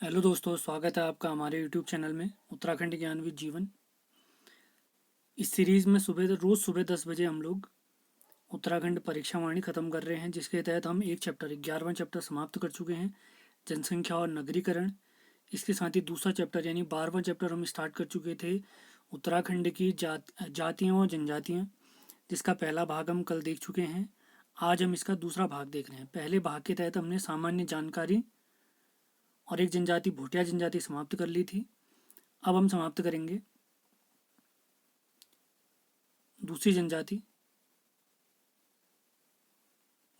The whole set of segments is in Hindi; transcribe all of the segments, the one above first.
हेलो दोस्तों, स्वागत है आपका हमारे यूट्यूब चैनल में उत्तराखंड ज्ञान विद जीवन। इस सीरीज़ में रोज़ सुबह 10 बजे हम लोग उत्तराखंड परीक्षा वाणी ख़त्म कर रहे हैं, जिसके तहत हम एक चैप्टर 11वां चैप्टर समाप्त कर चुके हैं, जनसंख्या और नगरीकरण। इसके साथ ही दूसरा चैप्टर यानी 12वां चैप्टर हम स्टार्ट कर चुके थे, उत्तराखंड की जातियाँ और जनजातियाँ, जिसका पहला भाग हम कल देख चुके हैं। आज हम इसका दूसरा भाग देख रहे हैं। पहले भाग के तहत हमने सामान्य जानकारी और एक जनजाति भोटिया जनजाति समाप्त कर ली थी। अब हम समाप्त करेंगे दूसरी जनजाति,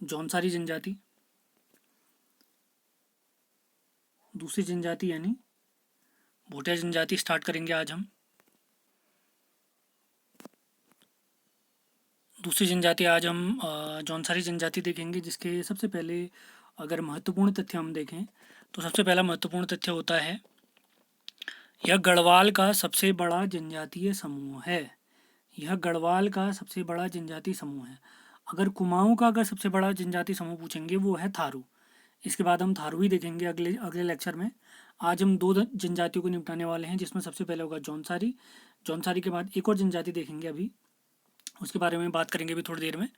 जौनसारी जनजाति। दूसरी जनजाति यानी भोटिया जनजाति स्टार्ट करेंगे आज हम। दूसरी जनजाति आज हम जौनसारी जनजाति देखेंगे, जिसके सबसे पहले अगर महत्वपूर्ण तथ्य हम देखें तो सबसे पहला महत्वपूर्ण तथ्य होता है, यह गढ़वाल का सबसे बड़ा जनजातीय समूह है। यह गढ़वाल का सबसे बड़ा जनजातीय समूह है। अगर कुमाऊं का अगर सबसे बड़ा जनजातीय समूह पूछेंगे वो है थारू। इसके बाद हम थारू ही देखेंगे अगले अगले लेक्चर में। आज हम दो जनजातियों को निपटाने वाले हैं, जिसमें सबसे पहले होगा जौनसारी। जौनसारी के बाद एक और जनजाति देखेंगे, अभी उसके बारे में बात करेंगे अभी थोड़ी देर में।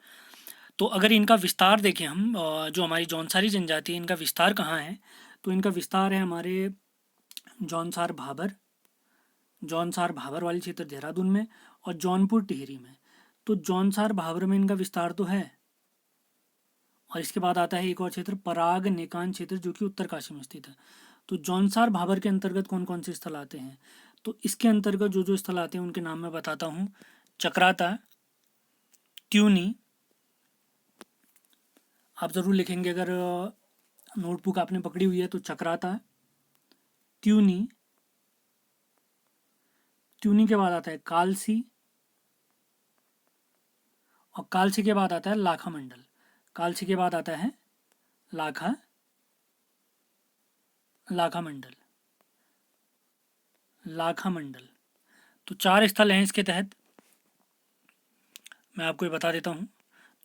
तो अगर इनका विस्तार देखें हम, जो हमारी जौनसारी जनजाति है, इनका विस्तार कहाँ है, तो इनका विस्तार है हमारे जौनसार भाबर वाली क्षेत्र देहरादून में और जौनपुर टिहरी में। तो जौनसार भाबर में इनका विस्तार तो है। और इसके बाद आता है एक और क्षेत्र, पराग नेकान क्षेत्र, जो कि उत्तरकाशी में स्थित है। तो जौनसार भाबर के अंतर्गत कौन कौन से स्थल आते हैं, तो इसके अंतर्गत जो जो स्थल आते हैं उनके नाम मैं बताता हूँ। चक्राता, त्यूनी, आप ज़रूर लिखेंगे अगर नोटबुक आपने पकड़ी हुई है तो चक्राता, त्यूनी। त्यूनी के बाद आता है कालसी, और कालसी के बाद आता है लाखा मंडल। कालसी के बाद आता है लाखा मंडल। तो 4 स्थल हैं इसके तहत, मैं आपको ये बता देता हूँ।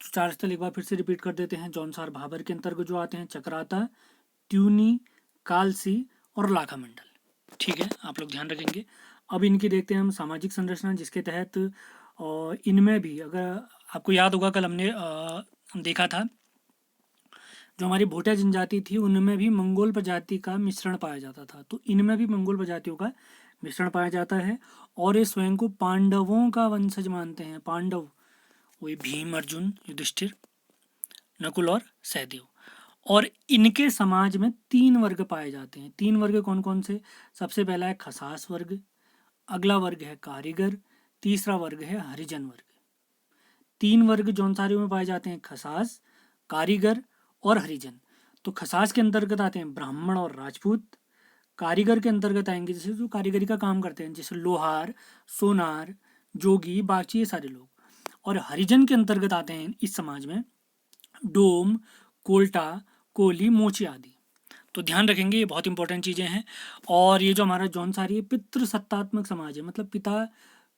तो 4 स्थल एक बार फिर से रिपीट कर देते हैं। जौनसार भाबर के अंतर्गत जो आते हैं चक्राता, त्यूनी, कालसी और लाखा मंडल। ठीक है, आप लोग ध्यान रखेंगे। अब इनकी देखते हैं हम सामाजिक संरचना, जिसके तहत इनमें भी, अगर आपको याद होगा कल हमने देखा था, जो हमारी भोटिया जनजाति थी उनमें भी मंगोल प्रजाति का मिश्रण पाया जाता था। तो इनमें भी मंगोल प्रजातियों का मिश्रण पाया जाता है, और ये स्वयं को पांडवों का वंशज मानते हैं। पांडव वही भीम, अर्जुन, युधिष्ठिर, नकुल और सहदेव। और इनके समाज में 3 वर्ग पाए जाते हैं। 3 वर्ग कौन कौन से, सबसे पहला है खसास वर्ग, अगला वर्ग है कारीगर, तीसरा वर्ग है हरिजन वर्ग। 3 वर्ग जौनसारियों में पाए जाते हैं, खसास, कारीगर और हरिजन। तो खसास के अंतर्गत आते हैं ब्राह्मण और राजपूत। कारीगर के अंतर्गत आएंगे जैसे जो कारीगरी का काम करते हैं, जैसे लोहार, सोनार, जोगी, बागची, ये सारे लोग। और हरिजन के अंतर्गत आते हैं इस समाज में डोम, कोल्टा, कोली, मोची आदि। तो ध्यान रखेंगे, ये बहुत इंपॉर्टेंट चीज़ें हैं। और ये जो हमारा जौनसारी है पितृ सत्तात्मक समाज है, मतलब पिता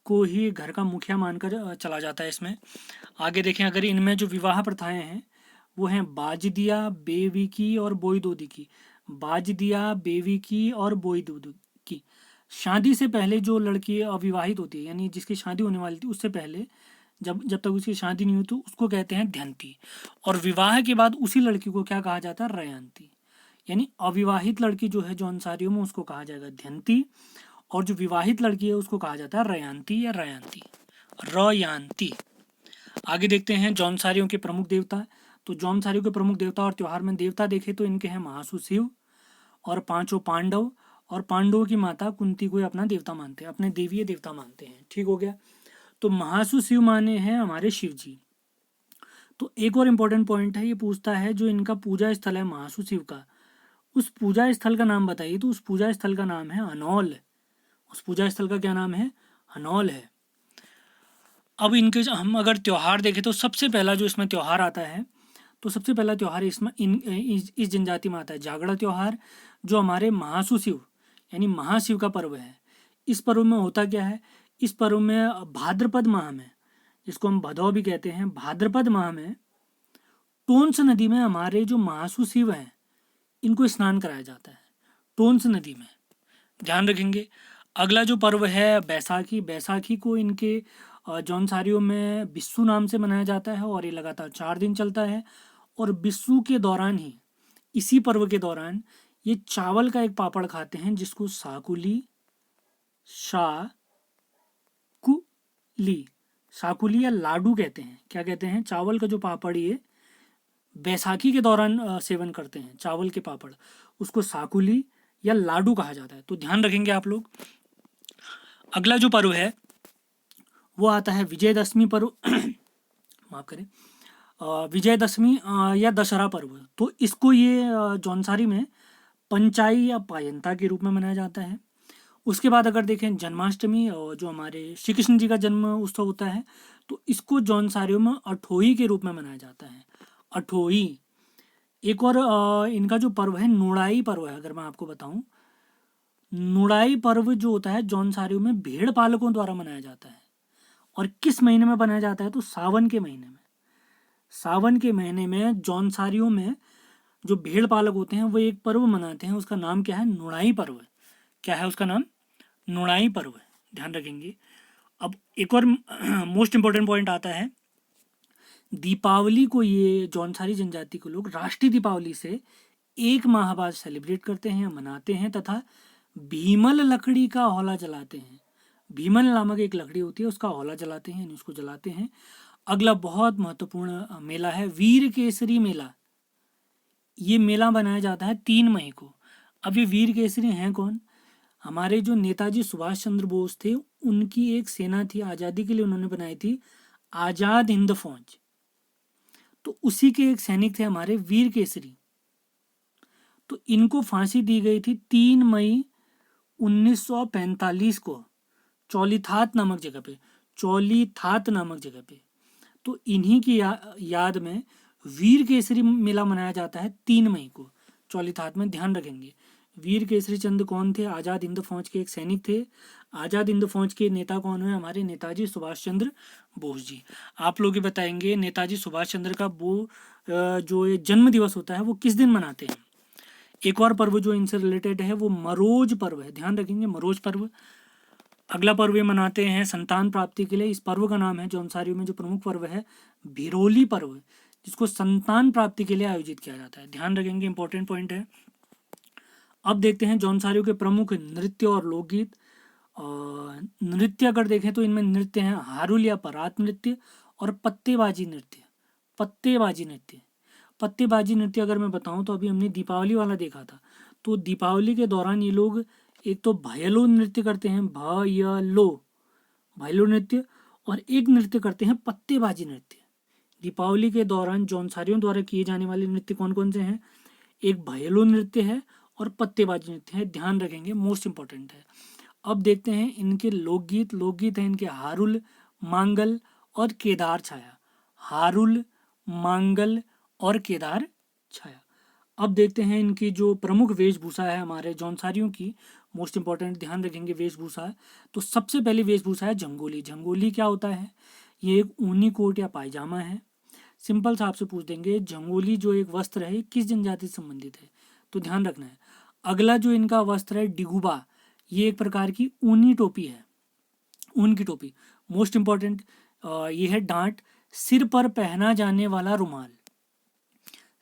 को ही घर का मुखिया मानकर चला जाता है इसमें। आगे देखें, अगर इनमें जो विवाह प्रथाएं हैं वो हैं बाजदिया, बेवी की और बोईदोदी की। बाजदिया, बेवी की और बोईदोदी की। शादी से पहले जो लड़की अविवाहित होती है, यानी जिसकी शादी होने वाली थी उससे पहले, जब जब तक उसकी शादी नहीं हुई, तो उसको कहते हैं ध्यंती। और विवाह के बाद उसी लड़की को क्या कहा जाता है, रयांती। यानी अविवाहित लड़की जो है जौनसारियों में, उसको कहा जाएगा ध्यंती, और जो विवाहित लड़की है उसको कहा जाता है रयांती या रयांती। आगे देखते हैं जौनसारियों के प्रमुख देवता। तो जौनसारियों के प्रमुख देवता और त्योहार में देवता देखे तो इनके हैं महासु शिव और 5 पांडव, और पांडवों की माता कुंती को अपना देवता मानते हैं, अपने देवीय देवता मानते हैं। ठीक हो गया। तो महासु शिव माने हैं हमारे शिव जी। तो एक और इम्पोर्टेंट पॉइंट है, ये पूछता है जो इनका पूजा स्थल है महासु शिव का, उस पूजा स्थल का नाम बताइए। तो उस पूजा स्थल का नाम है अनौल। उस पूजा स्थल का क्या नाम है, अनौल है। अब इनके हम अगर त्यौहार देखें तो सबसे पहला जो इसमें त्यौहार आता है, तो सबसे पहला त्यौहार इसमें इस जनजाति में आता है जागड़ा त्यौहार, जो हमारे महासु शिव यानी महाशिव का पर्व है। इस पर्व में होता क्या है, इस पर्व में भाद्रपद माह में, जिसको हम भदौ भी कहते हैं, भाद्रपद माह में टोंस नदी में हमारे जो महासु शिव हैं इनको स्नान कराया जाता है। टोंस नदी में, ध्यान रखेंगे। अगला जो पर्व है बैसाखी, बैसाखी को इनके जौनसारियों में बिस्सू नाम से मनाया जाता है और ये लगातार 4 दिन चलता है। और बिस्सू के दौरान ही, इसी पर्व के दौरान ये चावल का एक पापड़ खाते हैं जिसको साकुली साकुली या लाडू कहते हैं। क्या कहते हैं? चावल का जो पापड़ ये बैसाखी के दौरान सेवन करते हैं, चावल के पापड़, उसको साकुली या लाडू कहा जाता है। तो ध्यान रखेंगे आप लोग। अगला जो पर्व है वो आता है विजयदशमी पर्व माफ करें, विजयदशमी या दशहरा पर्व। तो इसको ये जौनसारी में पंचाई या पायंता के रूप में मनाया जाता है। उसके बाद अगर देखें जन्माष्टमी, जो हमारे श्री कृष्ण जी का जन्म उत्सव होता है, तो इसको जौनसारियों में अठोई के रूप में मनाया जाता है। अठोई। एक और इनका जो पर्व है नुड़ाई पर्व है। अगर मैं आपको बताऊं, नुड़ाई पर्व जो होता है जौनसारियों में भेड़ पालकों द्वारा मनाया जाता है। और किस महीने में मनाया जाता है? तो सावन के महीने में। सावन के महीने में जौनसारियों में जो भेड़ पालक होते हैं वो एक पर्व मनाते हैं, उसका नाम क्या है? नुड़ाई पर्व। क्या है उसका नाम? नुड़ाई पर्व। ध्यान रखेंगे। अब एक और मोस्ट इंपॉर्टेंट पॉइंट आता है, दीपावली को ये जौनसारी जनजाति के लोग राष्ट्रीय दीपावली से 1 माह बाद सेलिब्रेट करते हैं, मनाते हैं तथा भीमल लकड़ी का हौला जलाते हैं। भीमल नामक एक लकड़ी होती है, उसका हौला जलाते हैं, यानी उसको जलाते हैं। अगला बहुत महत्वपूर्ण मेला है वीर केसरी मेला। ये मेला बनाया जाता है 3 मई को। अब ये वीर केसरी हैं कौन? हमारे जो नेताजी सुभाष चंद्र बोस थे, उनकी एक सेना थी, आज़ादी के लिए उन्होंने बनाई थी आज़ाद हिंद फौज। तो उसी के एक सैनिक थे हमारे वीर केसरी। तो इनको फांसी दी गई थी 3 मई 1945 को चौलीथात नामक जगह पे। चौलीथात नामक जगह पे। तो इन्हीं की याद में वीर केसरी मेला मनाया जाता है 3 मई को चौलीथात में। ध्यान रखेंगे। वीर केसरी चंद कौन थे? आज़ाद हिंद फौज के एक सैनिक थे। आज़ाद हिंद फौज के नेता कौन हुए? हमारे नेताजी सुभाष चंद्र बोस जी। आप लोग ये बताएंगे नेताजी सुभाष चंद्र का वो जो ये जन्म दिवस होता है वो किस दिन मनाते हैं? एक और पर्व जो इनसे रिलेटेड है वो मरोज पर्व है। ध्यान रखेंगे, मरोज पर्व। अगला पर्व ये मनाते हैं संतान प्राप्ति के लिए। इस पर्व का नाम है जौनसारियों में जो प्रमुख पर्व है भिरोली पर्व, जिसको संतान प्राप्ति के लिए आयोजित किया जाता है। ध्यान रखेंगे, इंपॉर्टेंट पॉइंट है। अब देखते हैं जौनसारियों के प्रमुख नृत्य और लोकगीत। नृत्य अगर देखें तो इनमें नृत्य हैं हारुल या परात नृत्य और पत्तेबाजी नृत्य। पत्तेबाजी नृत्य। पत्तेबाजी नृत्य अगर मैं बताऊं तो अभी हमने दीपावली वाला देखा था। तो दीपावली के दौरान ये लोग एक तो भयलो नृत्य करते हैं, भयलो नृत्य, और एक नृत्य करते हैं पत्तेबाजी नृत्य। दीपावली के दौरान जौनसारियों द्वारा किए जाने वाले नृत्य कौन कौन से हैं? एक भयलो नृत्य है और पत्तेबाजी नृत्य है। ध्यान रखेंगे, मोस्ट इंपॉर्टेंट है। अब देखते हैं इनके लोकगीत। लोकगीत हैं इनके हारुल, मांगल और केदार छाया। हारुल, मांगल और केदार छाया। अब देखते हैं इनकी जो प्रमुख वेशभूषा है हमारे जौनसारियों की, मोस्ट इंपॉर्टेंट। ध्यान रखेंगे वेशभूषा। तो सबसे पहली वेशभूषा है झंगोली। झंगोली क्या होता है? ये एक ऊनी कोट या पायजामा है। सिंपल सा आपसे पूछ देंगे झंगोली जो एक वस्त्र है किस जनजाति से संबंधित है? तो ध्यान रखना है। अगला जो इनका वस्त्र है डिगुबा, ये एक प्रकार की ऊनी टोपी है, ऊन की टोपी। मोस्ट इंपॉर्टेंट ये है डांट। सिर पर पहना जाने वाला रुमाल।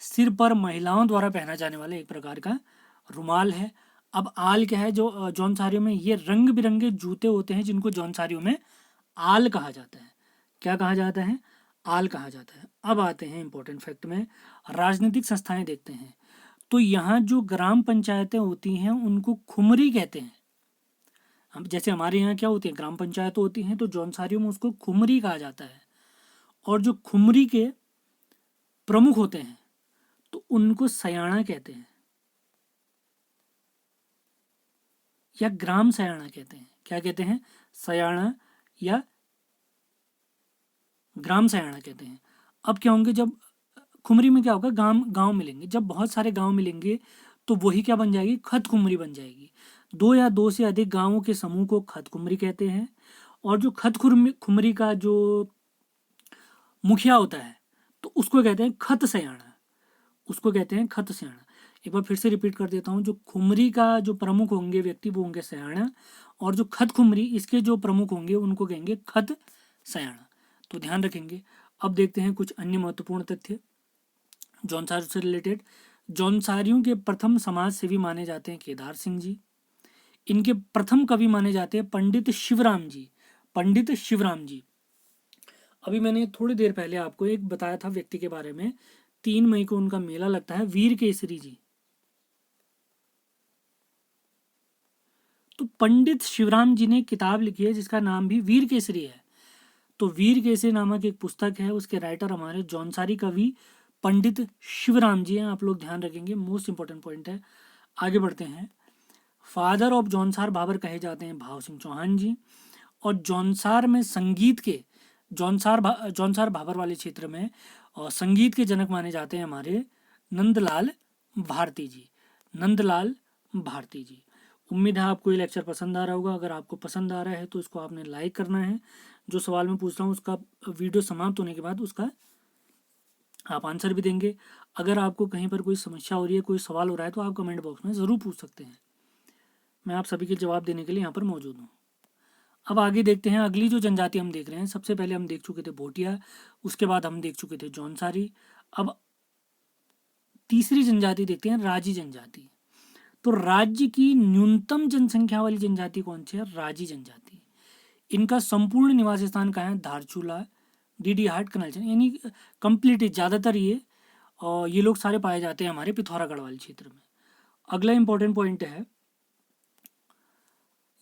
सिर पर महिलाओं द्वारा पहना जाने वाला एक प्रकार का रुमाल है। अब आल क्या है? जो जौनसारियों में ये रंग बिरंगे जूते होते हैं जिनको जौनसारियों में आल कहा जाता है। क्या कहा जाता है? आल कहा जाता है। अब आते हैं इंपॉर्टेंट फैक्ट में, राजनीतिक संस्थाएं देखते हैं। तो यहाँ जो ग्राम पंचायतें होती हैं उनको खुमरी कहते हैं। हम जैसे हमारे यहाँ क्या होती है, ग्राम पंचायत होती हैं, तो जौनसारियों में उसको खुमरी कहा जाता है। और जो खुमरी के प्रमुख होते हैं तो उनको सयाना कहते हैं या ग्राम सयाना कहते हैं। क्या कहते हैं? सयाना या ग्राम सयाना कहते हैं। अब क्या होंगे, जब खुमरी में क्या होगा, गांव गांव मिलेंगे। जब बहुत सारे गांव मिलेंगे तो वही क्या बन जाएगी? खत खुमरी बन जाएगी। 2 या 2 से अधिक गांवों के समूह को खत खुमरी कहते हैं। और जो खत खुमरी का जो मुखिया होता है तो उसको कहते हैं खत सयाना। उसको कहते हैं खत सयाना। एक बार फिर से रिपीट कर देता हूँ, जो खुमरी का जो प्रमुख होंगे व्यक्ति वो होंगे सयाणा, और जो खत खुमरी इसके जो प्रमुख होंगे उनको कहेंगे खत सयाणा। तो ध्यान रखेंगे। अब देखते हैं कुछ अन्य महत्वपूर्ण तथ्य जौनसार से रिलेटेड। जौनसारियों के प्रथम समाज सेवी माने जाते हैं केदार सिंह जी। इनके प्रथम कवि माने जाते हैं पंडित शिवराम जी। पंडित शिवराम जी। अभी मैंने थोड़ी देर पहले आपको एक बताया था व्यक्ति के बारे में, 3 मई को उनका मेला लगता है, वीर केसरी जी। तो पंडित शिवराम जी ने किताब लिखी है जिसका नाम भी वीर केसरी है। तो वीर केसरी नामक एक पुस्तक है, उसके राइटर हमारे जौनसारी कवि पंडित शिवराम जी हैं। आप लोग ध्यान रखेंगे, मोस्ट इंपॉर्टेंट पॉइंट है। आगे बढ़ते हैं। फादर ऑफ जौनसार भाबर कहे जाते हैं भाव सिंह चौहान जी। और जौनसार में संगीत के जौनसार भाबर वाले क्षेत्र में और संगीत के जनक माने जाते हैं हमारे नंदलाल भारती जी। नंदलाल भारती जी। उम्मीद है आपको ये लेक्चर पसंद आ रहा होगा। अगर आपको पसंद आ रहा है तो इसको आपने लाइक करना है। जो सवाल मैं पूछ रहा हूँ उसका वीडियो समाप्त होने के बाद उसका आप आंसर भी देंगे। अगर आपको कहीं पर कोई समस्या हो रही है, कोई सवाल हो रहा है, तो आप कमेंट बॉक्स में ज़रूर पूछ सकते हैं। मैं आप सभी के जवाब देने के लिए यहाँ पर मौजूद हूँ। अब आगे देखते हैं अगली जो जनजाति हम देख रहे हैं। सबसे पहले हम देख चुके थे भोटिया, उसके बाद हम देख चुके थे जौनसारी। अब तीसरी जनजाति देखते हैं राजी जनजाति। तो राज्य की न्यूनतम जनसंख्या वाली जनजाति कौन सी है? राजी जनजाति। इनका संपूर्ण निवास स्थान कहाँ है? धारचूला, डीडी हाट, कनालचन, यानी कंप्लीट ज़्यादातर ये लोग सारे पाए जाते हैं हमारे पिथौरागढ़ वाले क्षेत्र में। अगला इंपॉर्टेंट पॉइंट है,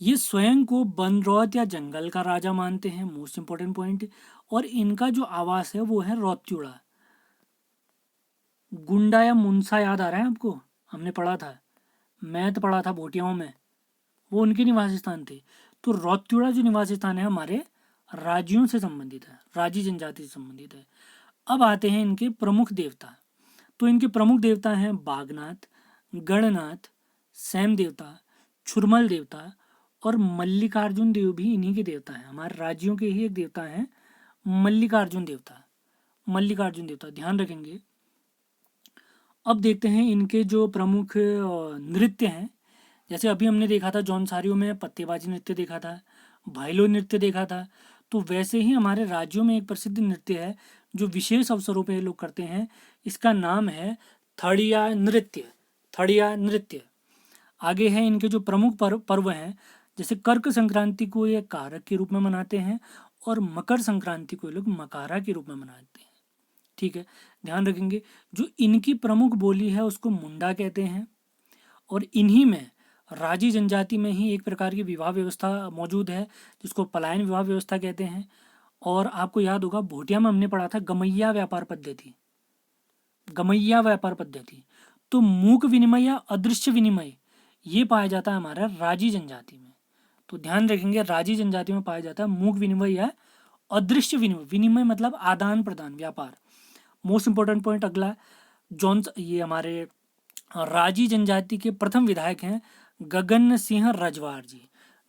ये स्वयं को बनरौत या जंगल का राजा मानते हैं, मोस्ट इंपॉर्टेंट पॉइंट। और इनका जो आवास है वो है रौत्युड़ा। गुंडा या मुंसा याद आ रहा है आपको? हमने पढ़ा था, मैथ पढ़ा था भोटियाओं में, वो उनके निवास स्थान थे। तो रौत्युड़ा जो निवास स्थान है हमारे राजियों से संबंधित है, राजी जनजाति से संबंधित है। अब आते हैं इनके प्रमुख देवता। तो इनके प्रमुख देवता हैं बागनाथ, गणनाथ, सैम देवता, छुरमल देवता और मल्लिकार्जुन देव भी इन्हीं के देवता हैं। हमारे राज्यों के ही एक देवता हैं मल्लिकार्जुन देवता। मल्लिकार्जुन देवता ध्यान रखेंगे। अब देखते हैं इनके जो प्रमुख नृत्य हैं। जैसे अभी हमने देखा था जौनसारियों में पत्तेबाजी नृत्य देखा था, भाइलो नृत्य देखा था। तो वैसे ही हमारे राज्यों में एक प्रसिद्ध नृत्य है जो विशेष अवसरों पे ये लोग करते हैं। इसका नाम है थड़िया नृत्य। थड़िया नृत्य। आगे है इनके जो प्रमुख पर्व हैं। जैसे कर्क संक्रांति को ये कारक के रूप में मनाते हैं और मकर संक्रांति को ये लोग मकारा के रूप में मनाते हैं। ठीक है, ध्यान रखेंगे। जो इनकी प्रमुख बोली है उसको मुंडा कहते हैं। और इन्हीं में राजी जनजाति में ही एक प्रकार की विवाह व्यवस्था मौजूद है जिसको पलायन विवाह व्यवस्था कहते हैं। और आपको याद होगा भोटिया में हमने पढ़ा था गमैया व्यापार पद्धति। गमैया व्यापार पद्धति। तो मूक विनिमय या अदृश्य विनिमय ये पाया जाता है हमारा राजी जनजाति में। तो ध्यान रखेंगे, राजी जनजाति में पाया जाता है मूक विनिमय या अदृश्य विनिमय। विनिमय मतलब आदान प्रदान, व्यापार। मोस्ट इंपॉर्टेंट पॉइंट अगला, ये हमारे राजी जनजाति के प्रथम विधायक हैं गगन सिंह रजवाड़ जी।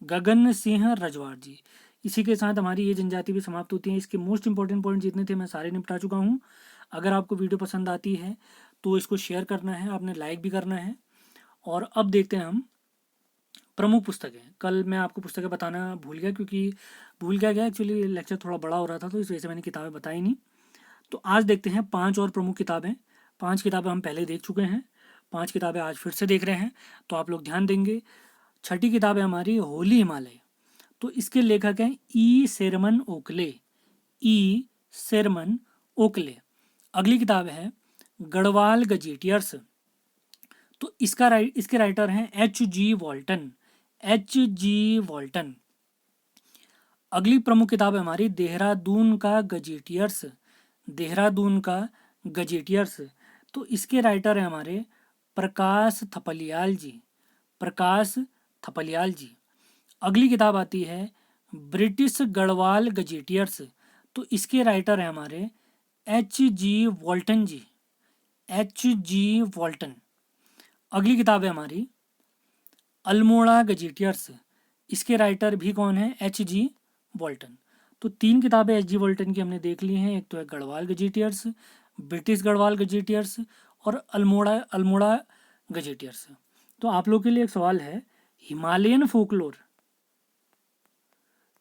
गगन सिंह रजवाड़ जी। इसी के साथ हमारी ये जनजाति भी समाप्त होती है। इसके मोस्ट इंपॉर्टेंट पॉइंट जितने थे मैं सारे निपटा चुका हूँ। अगर आपको वीडियो पसंद आती है तो इसको शेयर करना है, आपने लाइक भी करना है। और अब देखते हैं हम प्रमुख पुस्तकें। कल मैं आपको पुस्तकें बताना भूल गया एक्चुअली लेक्चर थोड़ा बड़ा हो रहा था, तो इस वजह से मैंने किताबें बताई नहीं। तो आज देखते हैं 5 और प्रमुख किताबें। 5 किताबें हम पहले देख चुके हैं, 5 किताबें आज फिर से देख रहे हैं। तो आप लोग ध्यान देंगे। छठी किताब है हमारी होली हिमालय। तो इसके लेखक हैं ई शेरमन ओकले। ई शेरमन ओकले। अगली किताब है गढ़वाल गजेटियर्स। तो इसके राइटर हैं एच जी वॉल्टन। H G वॉल्टन। अगली प्रमुख किताब है हमारी देहरादून का गजेटियर्स। देहरादून का गजेटियर्स। तो इसके राइटर हैं हमारे प्रकाश थपलियाल जी। प्रकाश थपलियाल जी। अगली किताब आती है ब्रिटिश गढ़वाल गजेटियर्स। तो इसके राइटर हैं हमारे एच जी वॉल्टन जी। H G वॉल्टन। अगली किताब है हमारी अल्मोड़ा गजेटियर्स। इसके राइटर भी कौन है? H G वॉल्टन। तो 3 किताबें एच जी वॉल्टन की हमने देख ली हैं। एक तो है Garhwal gazetteers, British Garhwal gazetteers और अल्मोड़ा अल्मोड़ा गजेटियर से। तो आप लोग के लिए एक सवाल है, हिमालयन फोकलोर,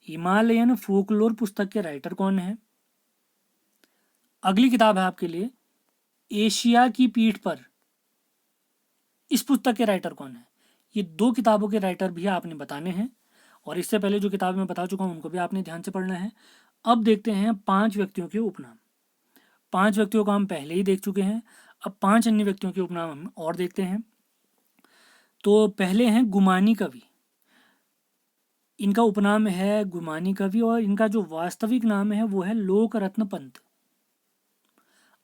हिमालयन फोकलोर पुस्तक के राइटर कौन है? अगली किताब है आपके लिए, एशिया की पीठ पर, इस पुस्तक के राइटर कौन है? ये दो किताबों के राइटर भी आपने बताने हैं, और इससे पहले जो किताब मैं बता चुका हूँ उनको भी आपने ध्यान से पढ़ना है। अब देखते हैं 5 व्यक्तियों के उपनाम। 5 व्यक्तियों को हम पहले ही देख चुके हैं, अब 5 अन्य व्यक्तियों के उपनाम हम और देखते हैं। तो पहले हैं गुमानी कवि, इनका उपनाम है गुमानी कवि, और इनका जो वास्तविक नाम है वो है लोक रत्न पंत।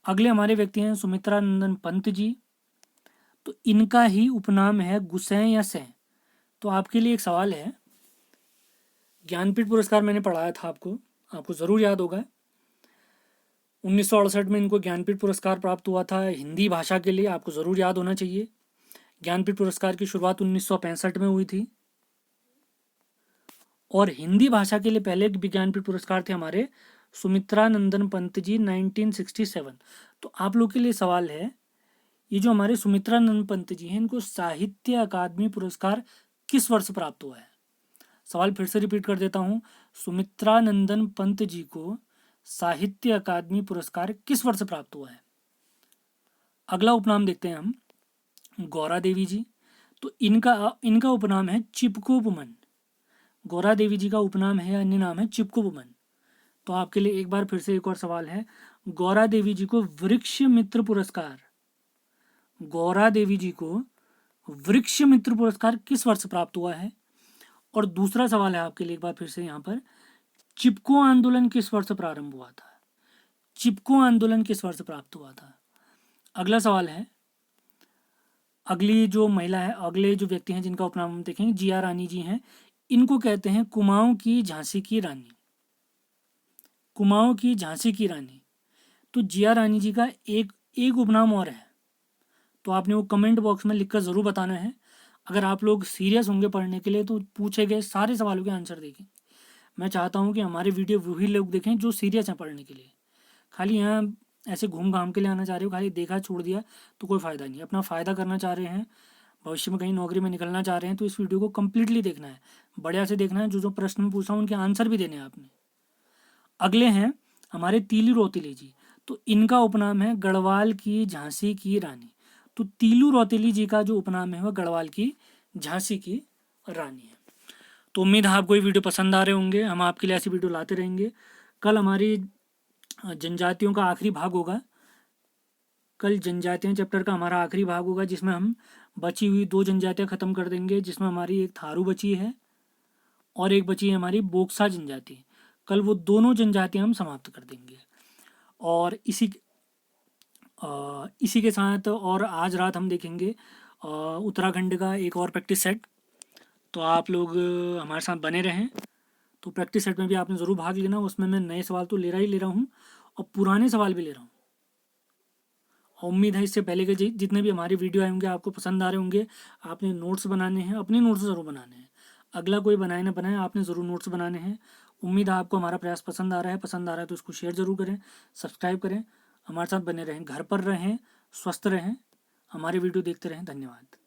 अगले हमारे व्यक्ति हैं सुमित्रा नंदन पंत जी, तो इनका ही उपनाम है गुसैं या सैं। तो आपके लिए एक सवाल है, ज्ञानपीठ पुरस्कार मैंने पढ़ाया था आपको, आपको ज़रूर याद होगा। 1968 में इनको ज्ञानपीठ पुरस्कार प्राप्त हुआ था हिंदी भाषा के लिए, आपको ज़रूर याद होना चाहिए। ज्ञानपीठ पुरस्कार की शुरुआत 1965 में हुई थी, और हिंदी भाषा के लिए पहले ज्ञानपीठ पुरस्कार थे हमारे सुमित्रा नंदन पंत जी 1967। तो आप लोग के लिए सवाल है, ये जो हमारे सुमित्रा नंदन पंत जी हैं इनको साहित्य अकादमी पुरस्कार किस वर्ष प्राप्त हुआ है? सवाल फिर से रिपीट कर देता हूँ, सुमित्रा नंदन पंत जी को साहित्य अकादमी पुरस्कार किस वर्ष प्राप्त हुआ है? अगला उपनाम देखते हैं हम, गौरा देवी जी। तो इनका उपनाम है चिपकोपुमन। गौरा देवी जी का उपनाम है, अन्य नाम है चिपकोपुमन। तो आपके लिए एक बार फिर से एक और सवाल है, गौरा देवी जी को वृक्ष मित्र पुरस्कार, गौरा देवी जी को वृक्ष मित्र पुरस्कार किस वर्ष प्राप्त हुआ है? और दूसरा सवाल है आपके लिए एक बार फिर से यहाँ पर, चिपको आंदोलन किस वर्ष प्रारंभ हुआ था? चिपको आंदोलन किस वर्ष प्राप्त हुआ था? अगला सवाल है, अगली जो महिला है, अगले जो व्यक्ति हैं जिनका उपनाम हम देखेंगे, जिया रानी जी हैं। इनको कहते हैं कुमाऊं की झांसी की रानी, कुमाऊं की झांसी की रानी। तो जिया रानी जी का एक एक उपनाम और है, तो आपने वो कमेंट बॉक्स में लिखकर ज़रूर बताना है। अगर आप लोग सीरियस होंगे पढ़ने के लिए तो पूछे गए सारे सवालों के आंसर देखें। मैं चाहता हूँ कि हमारे वीडियो वही लोग देखें जो सीरियस हैं पढ़ने के लिए। खाली यहाँ ऐसे घूम घाम के लिए आना चाह रहे हो, खाली देखा छोड़ दिया तो कोई फ़ायदा नहीं। अपना फ़ायदा करना चाह रहे हैं, भविष्य में कहीं नौकरी में निकलना चाह रहे हैं, तो इस वीडियो को कम्प्लीटली देखना है, बढ़िया से देखना है। जो जो प्रश्न में पूछा हूँ उनके आंसर भी देने हैं आपने। अगले हैं हमारे तीलू रौतेली जी। तो इनका उपनाम है गढ़वाल की झांसी की रानी। तो तीलू रौतेली जी का जो उपनाम है वह गढ़वाल की झांसी की रानी है। तो उम्मीद है आपको ये वीडियो पसंद आ रहे होंगे, हम आपके लिए ऐसी वीडियो लाते रहेंगे। कल हमारी जनजातियों का आखिरी भाग होगा, कल जनजातियाँ चैप्टर का हमारा आखिरी भाग होगा, जिसमें हम बची हुई 2 जनजातियाँ ख़त्म कर देंगे, जिसमें हमारी एक थारू बची है और एक बची है हमारी बोक्सा जनजाति। कल वो दोनों जनजातियाँ हम समाप्त कर देंगे। और इसी के साथ और आज रात हम देखेंगे उत्तराखंड का एक और प्रैक्टिस सेट। तो आप लोग हमारे साथ बने रहें। तो प्रैक्टिस सेट में भी आपने ज़रूर भाग लेना, उसमें मैं नए सवाल तो ले रहा हूँ और पुराने सवाल भी ले रहा हूँ। उम्मीद है इससे पहले के जितने भी हमारे वीडियो आए होंगे आपको पसंद आ रहे होंगे। आपने नोट्स बनाने हैं, अपने नोट्स ज़रूर बनाने हैं, अगला कोई बनाए ना बनाए, आपने ज़रूर नोट्स बनाने हैं। उम्मीद है आपको हमारा प्रयास पसंद आ रहा है तो इसको शेयर ज़रूर करें, सब्सक्राइब करें, हमारे साथ बने रहें, घर पर रहें, स्वस्थ रहें, हमारे वीडियो देखते रहें। धन्यवाद।